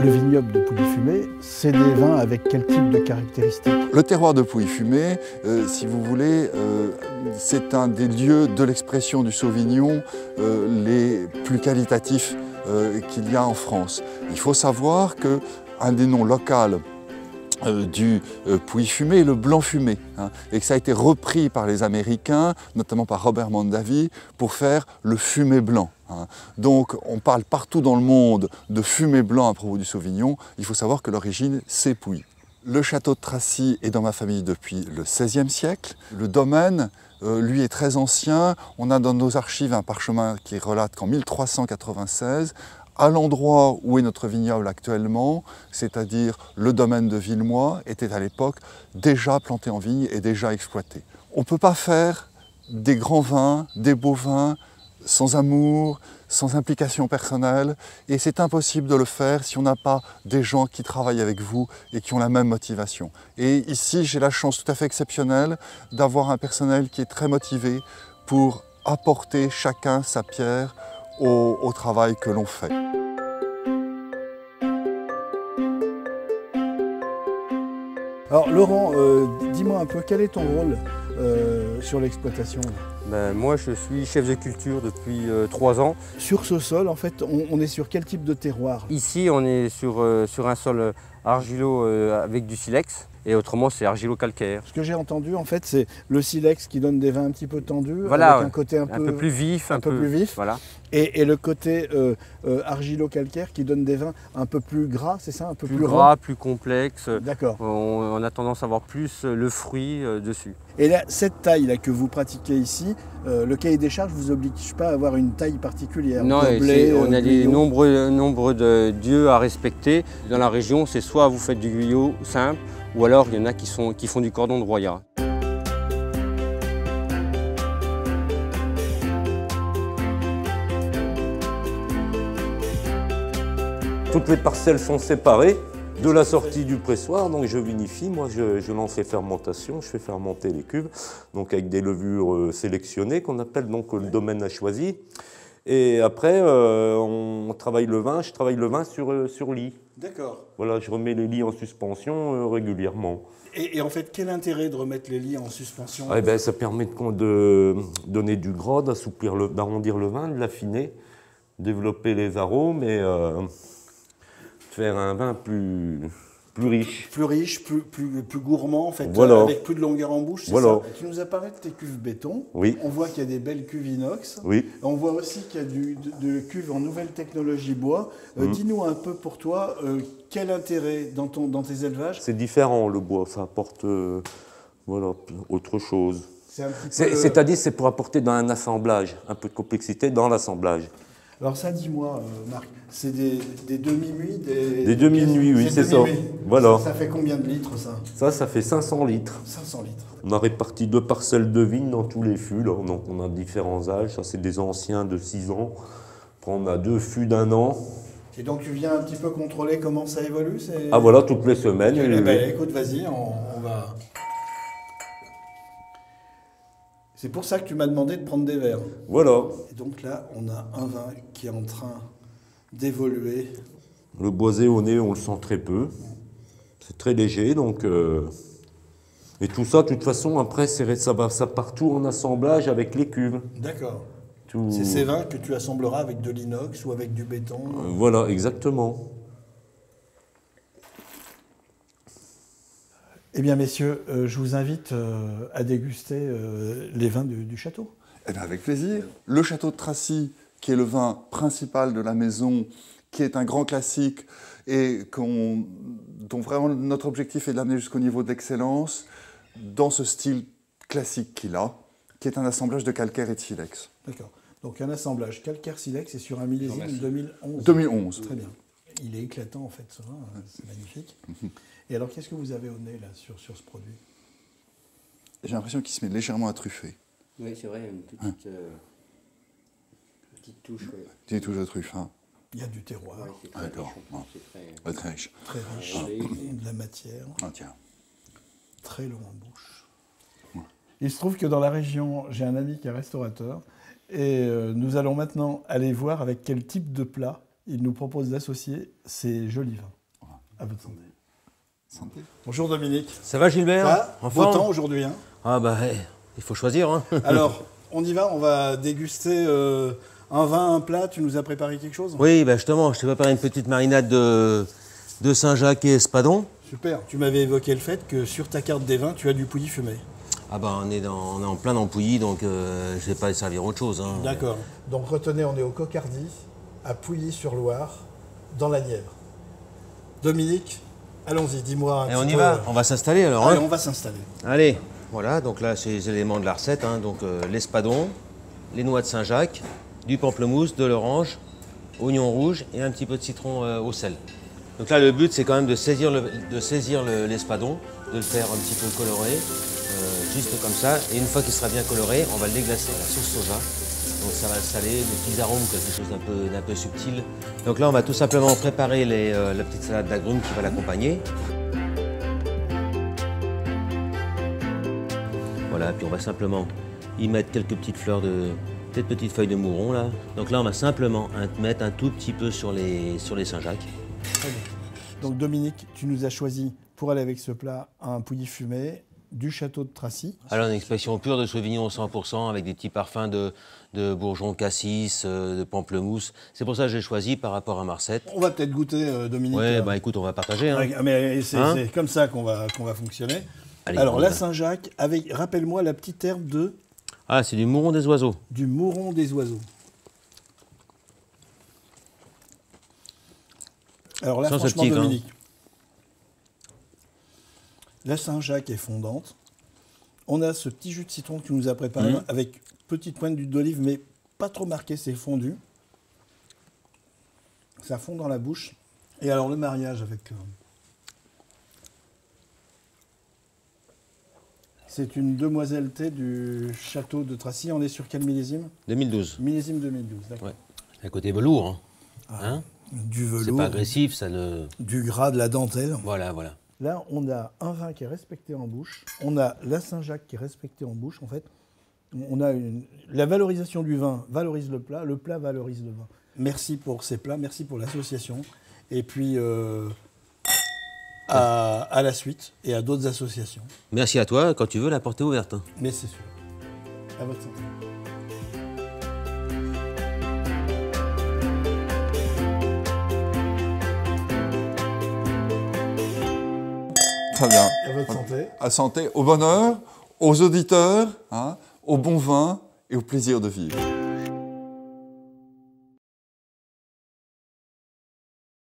Le vignoble de Pouilly-Fumé, c'est des vins avec quel type de caractéristiques? Le terroir de Pouilly-Fumé, si vous voulez, c'est un des lieux de l'expression du Sauvignon les plus qualitatifs qu'il y a en France. Il faut savoir qu'un des noms locaux du Pouilly-Fumé est le blanc-fumé, et que ça a été repris par les Américains, notamment par Robert Mondavi, pour faire le fumé blanc. Donc on parle partout dans le monde de fumé blanc à propos du Sauvignon. Il faut savoir que l'origine, c'est Pouilly. Le château de Tracy est dans ma famille depuis le XVIe siècle. Le domaine, lui, est très ancien. On a dans nos archives un parchemin qui relate qu'en 1396, à l'endroit où est notre vignoble actuellement, c'est-à-dire le domaine de Villemois, était à l'époque déjà planté en vigne et déjà exploité. On ne peut pas faire des grands vins, des beaux vins, sans amour, sans implication personnelle, et c'est impossible de le faire si on n'a pas des gens qui travaillent avec vous et qui ont la même motivation. Et ici, j'ai la chance tout à fait exceptionnelle d'avoir un personnel qui est très motivé pour apporter chacun sa pierre au travail que l'on fait. Alors Laurent, dis-moi un peu, quel est ton rôle sur l'exploitation? Moi, je suis chef de culture depuis 3 ans. Sur ce sol, en fait, on est sur quel type de terroir? Ici, on est sur un sol argilo avec du silex. Et autrement, c'est argilo-calcaire. Ce que j'ai entendu, en fait, c'est le silex qui donne des vins un petit peu tendus, voilà, avec un côté un peu plus vif. Un peu plus vif. Voilà. Et le côté argilo-calcaire qui donne des vins un peu plus gras, c'est ça? Un peu plus gras, rond. plus complexe. D'accord. On a tendance à avoir plus le fruit dessus. Et là, cette taille-là que vous pratiquez ici, le cahier des charges ne vous oblige pas à avoir une taille particulière? Non, on a des nombreux de dieux à respecter. Dans la région, c'est soit vous faites du guyot simple, ou alors il y en a qui font du cordon de broyat. Toutes les parcelles sont séparées de la sortie du pressoir, donc je vinifie, moi je lance les fermentations, je fais fermenter les cuves, donc avec des levures sélectionnées qu'on appelle, donc le domaine a choisi. Et après, on travaille le vin, je travaille le vin sur lit. D'accord. Voilà, je remets les lits en suspension régulièrement. Et en fait, quel intérêt de remettre les lits en suspension? Ça permet de donner du gras, d'arrondir le vin, de l'affiner, développer les arômes et faire un vin plus riche. Plus riche, plus gourmand, en fait, voilà. Avec plus de longueur en bouche, c'est voilà. ça? Tu nous as parlé de tes cuves béton. Oui. On voit qu'il y a des belles cuves inox. Oui. On voit aussi qu'il y a de cuves en nouvelle technologie bois. Dis-nous un peu pour toi, quel intérêt dans tes élevages? C'est différent le bois, ça apporte voilà, autre chose. C'est-à-dire c'est pour apporter dans un assemblage, un peu de complexité dans l'assemblage. Alors ça, dis-moi, Marc, c'est des demi-nuits? Des demi-nuits, oui, c'est ça. Voilà. Ça fait combien de litres, ça? Ça fait 500 litres. 500 litres. On a réparti 2 parcelles de vignes dans tous les fûts, là. Donc on a différents âges. Ça, c'est des anciens de 6 ans. Après, on a 2 fûts d'1 an. Et donc tu viens un petit peu contrôler comment ça évolue? Ah voilà, toutes les semaines. Écoute, vas-y, on va... C'est pour ça que tu m'as demandé de prendre des verres. Voilà. Et donc là, on a un vin qui est en train d'évoluer. Le boisé au nez, on le sent très peu. C'est très léger, donc... Et tout ça, de toute façon, après, ça part tout en assemblage avec les cuves. D'accord. C'est ces vins que tu assembleras avec de l'inox ou avec du béton? Voilà, exactement. Eh bien, messieurs, je vous invite à déguster les vins du château. Eh bien, avec plaisir. Le château de Tracy, qui est le vin principal de la maison, qui est un grand classique et dont vraiment notre objectif est de l'amener jusqu'au niveau d'excellence, dans ce style classique qu'il a, qui est un assemblage de calcaire et de silex. D'accord. Donc un assemblage calcaire-silex et sur un millésime 2011. 2011. Très bien. Il est éclatant en fait ce vin, c'est magnifique. Et alors qu'est-ce que vous avez au nez là sur ce produit? J'ai l'impression qu'il se met légèrement à truffer. Oui, c'est vrai, une petite touche. Ouais. Petite touche de truffe, hein. Il y a du terroir. Ouais, d'accord. C'est très riche. Très riche. De la matière. Ah, tiens. Très long en bouche. Ouais. Il se trouve que dans la région, j'ai un ami qui est restaurateur et nous allons maintenant aller voir avec quel type de plat il nous propose d'associer ces jolis vins. À votre santé. Santé. Bonjour Dominique. Ça va Gilbert? Ça, En beau forme? temps aujourd'hui. Hein. Ah bah, il faut choisir. Hein. Alors, on y va, on va déguster un vin, un plat. Tu nous as préparé quelque chose? Oui, bah justement, je t'ai préparé une petite marinade de Saint-Jacques et espadon. Super. Tu m'avais évoqué le fait que sur ta carte des vins, tu as du Pouilly fumé. Ah bah, on est en plein dans Pouilly, donc je ne vais pas servir autre chose. Hein. D'accord. Donc retenez, on est au Cocardy, à Pouilly-sur-Loire, dans la Nièvre. Dominique, allons-y, dis-moi un Et petit on y peu, va, on va s'installer alors. Allez, Hein. on va s'installer. Allez, voilà, donc là, c'est les éléments de la recette. Hein. Donc l'espadon, les noix de Saint-Jacques, du pamplemousse, de l'orange, oignon rouge et un petit peu de citron au sel. Donc là, le but, c'est quand même de saisir l'espadon, de le faire un petit peu coloré, juste comme ça. Et une fois qu'il sera bien coloré, on va le déglacer à la sauce soja. Donc ça va le saler, des petits arômes, quelque chose d'un peu subtil. Donc là, on va tout simplement préparer la petite salade d'agrumes qui va l'accompagner. Voilà, puis on va simplement y mettre quelques petites fleurs peut-être petites feuilles de mouron là. Donc là, on va simplement mettre un tout petit peu sur les Saint-Jacques. Très bien. Donc Dominique, tu nous as choisi pour aller avec ce plat un Pouilly fumé du château de Tracy. Alors une expression pure de Sauvignon 100% avec des petits parfums de bourgeon cassis, de pamplemousse. C'est pour ça que j'ai choisi par rapport à Marcette. On va peut-être goûter, Dominique. Ouais, bah écoute, on va partager. Hein. Mais c'est Hein c'est comme ça qu'on va fonctionner. Allez, Alors on y la va. Saint-Jacques, avec, rappelle-moi la petite herbe Ah, c'est du mouron des oiseaux. du mouron des oiseaux. Alors là, Sans franchement, sceptique, hein. Dominique, la Saint-Jacques est fondante. On a ce petit jus de citron que tu nous as préparé avec petite pointe d'huile d'olive, mais pas trop marqué, c'est fondu. Ça fond dans la bouche. Et alors le mariage avec... c'est une demoiselle thé du château de Tracy. On est sur quel millésime? 2012. Millésime 2012, d'accord. Ouais. Un côté velours. Hein. Hein Du C'est velours, pas agressif, ça ne... du gras, de la dentelle. Voilà, voilà. Là, on a un vin qui est respecté en bouche. On a la Saint-Jacques qui est respectée en bouche. En fait, on a la valorisation du vin valorise le plat valorise le vin. Merci pour ces plats, merci pour l'association. Et puis, à la suite et à d'autres associations. Merci à toi, quand tu veux, la porte est ouverte. Hein. Mais c'est sûr. À votre santé. Très bien. À votre santé. À santé, au bonheur, aux auditeurs, hein, au bon vin et au plaisir de vivre.